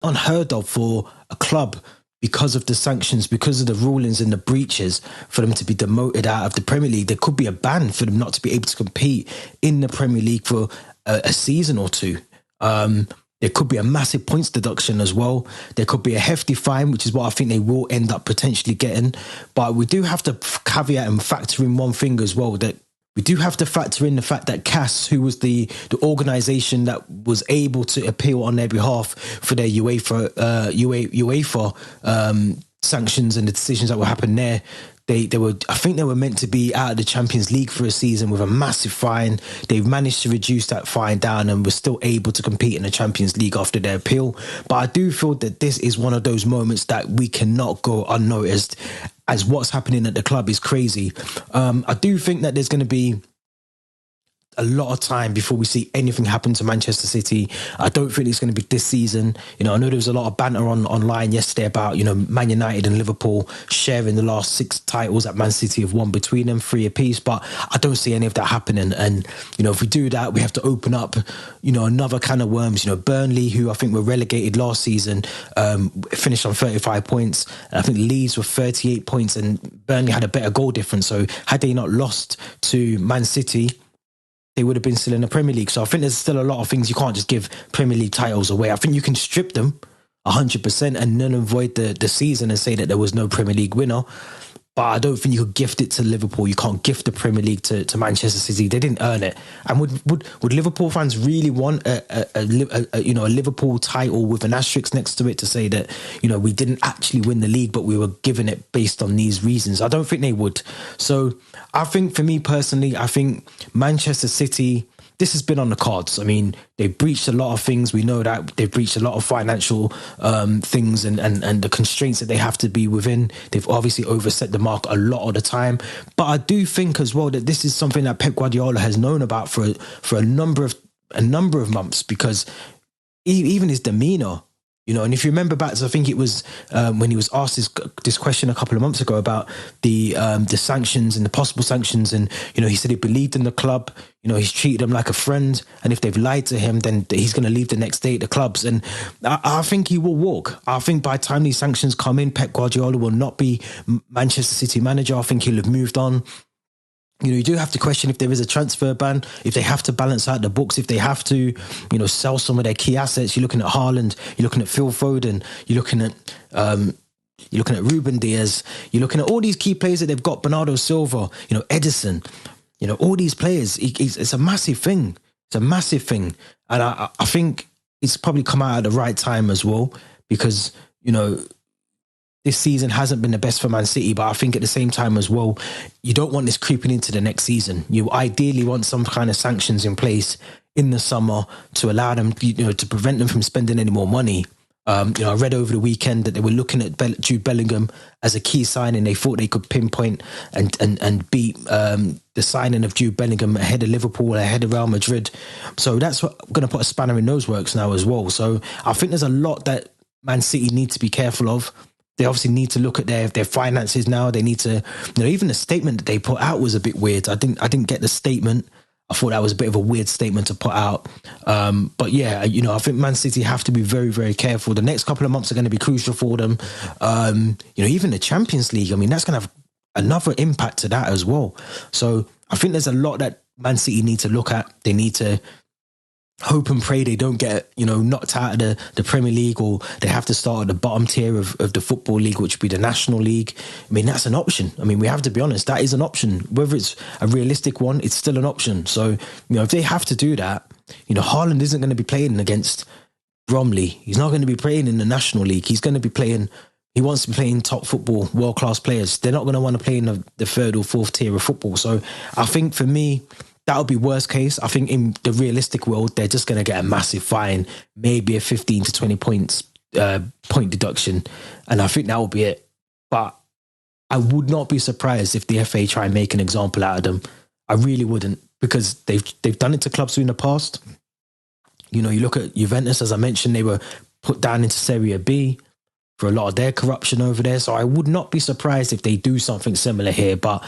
unheard of for a club, because of the sanctions, because of the rulings and the breaches, for them to be demoted out of the Premier League. There could be a ban for them not to be able to compete in the Premier League for a season or two. There could be a massive points deduction as well. There could be a hefty fine, which is what I think they will end up potentially getting. But we do have to caveat and factor in one thing as well, that we do have to factor in the fact that CAS, who was the organisation that was able to appeal on their behalf for their UEFA sanctions and the decisions that will happen there, I think they were meant to be out of the Champions League for a season with a massive fine. They've managed to reduce that fine down and were still able to compete in the Champions League after their appeal. But I do feel that this is one of those moments that we cannot go unnoticed, as what's happening at the club is crazy. I do think that there's going to be a lot of time before we see anything happen to Manchester City. I don't think it's going to be this season. I know there was a lot of banter online yesterday about, Man United and Liverpool sharing the last 6 titles that Man City have won between them, 3 apiece, but I don't see any of that happening. And, if we do that, we have to open up, another can of worms. Burnley, who I think were relegated last season, finished on 35 points. I think Leeds were 38 points and Burnley had a better goal difference. So had they not lost to Man City, they would have been still in the Premier League. So I think there's still a lot of things. You can't just give Premier League titles away. I think you can strip them 100% and then avoid the season and say that there was no Premier League winner. But I don't think you could gift it to Liverpool. You can't gift the Premier League to Manchester City. They didn't earn it. And would Liverpool fans really want a Liverpool title with an asterisk next to it to say that, we didn't actually win the league, but we were given it based on these reasons? I don't think they would. So I think, for me personally, I think Manchester City, this has been on the cards. I mean, they've breached a lot of things. We know that they've breached a lot of financial things and the constraints that they have to be within. They've obviously overset the mark a lot of the time. But I do think as well that this is something that Pep Guardiola has known about for a number of months, because even his demeanour, and if you remember back to, I think it was when he was asked this question a couple of months ago about the sanctions and the possible sanctions, and he said he believed in the club. He's treated them like a friend, and if they've lied to him, then he's going to leave the next day at the clubs. And I think he will walk. I think by the time these sanctions come in, Pep Guardiola will not be Manchester City manager. I think he'll have moved on. You do have to question if there is a transfer ban, if they have to balance out the books, if they have to, sell some of their key assets. You're looking at Haaland, you're looking at Phil Foden, you're looking at Ruben Diaz, you're looking at all these key players that they've got, Bernardo Silva, Edison, all these players. It's a massive thing. It's a massive thing. And I think it's probably come out at the right time as well, because, this season hasn't been the best for Man City, but I think at the same time as well, you don't want this creeping into the next season. You ideally want some kind of sanctions in place in the summer to allow them, to prevent them from spending any more money. I read over the weekend that they were looking at Jude Bellingham as a key signing. They thought they could pinpoint and beat the signing of Jude Bellingham ahead of Liverpool, ahead of Real Madrid. So that's going to put a spanner in those works now as well. So I think there's a lot that Man City need to be careful of. They obviously need to look at their finances now. They need to, even the statement that they put out was a bit weird. I didn't get the statement. I thought that was a bit of a weird statement to put out. But yeah, I think Man City have to be very, very careful. The next couple of months are going to be crucial for them. Even the Champions League, that's going to have another impact to that as well. So I think there's a lot that Man City need to look at. They need to hope and pray they don't get, knocked out of the Premier League, or they have to start at the bottom tier of the Football League, which would be the National League. That's an option. We have to be honest, that is an option. Whether it's a realistic one, it's still an option. So, if they have to do that, Haaland isn't going to be playing against Bromley. He's not going to be playing in the National League. He's going to be playing, he wants to be playing top football, world-class players. They're not going to want to play in the third or fourth tier of football. So I think for me, that would be worst case. I think in the realistic world, they're just going to get a massive fine, maybe a 15 to 20 points point deduction. And I think that will be it. But I would not be surprised if the FA try and make an example out of them. I really wouldn't, because they've done it to clubs in the past. You look at Juventus, as I mentioned, they were put down into Serie B for a lot of their corruption over there. So I would not be surprised if they do something similar here. But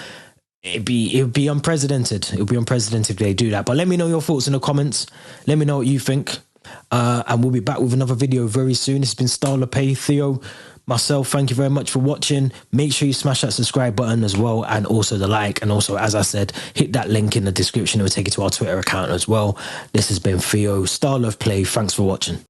it would be unprecedented. It would be unprecedented if they do that. But let me know your thoughts in the comments. Let me know what you think. And we'll be back with another video very soon. This has been Style of Play. Theo, myself, thank you very much for watching. Make sure you smash that subscribe button as well, and also the like. And also, as I said, hit that link in the description. It will take you to our Twitter account as well. This has been Theo, Style of Play. Thanks for watching.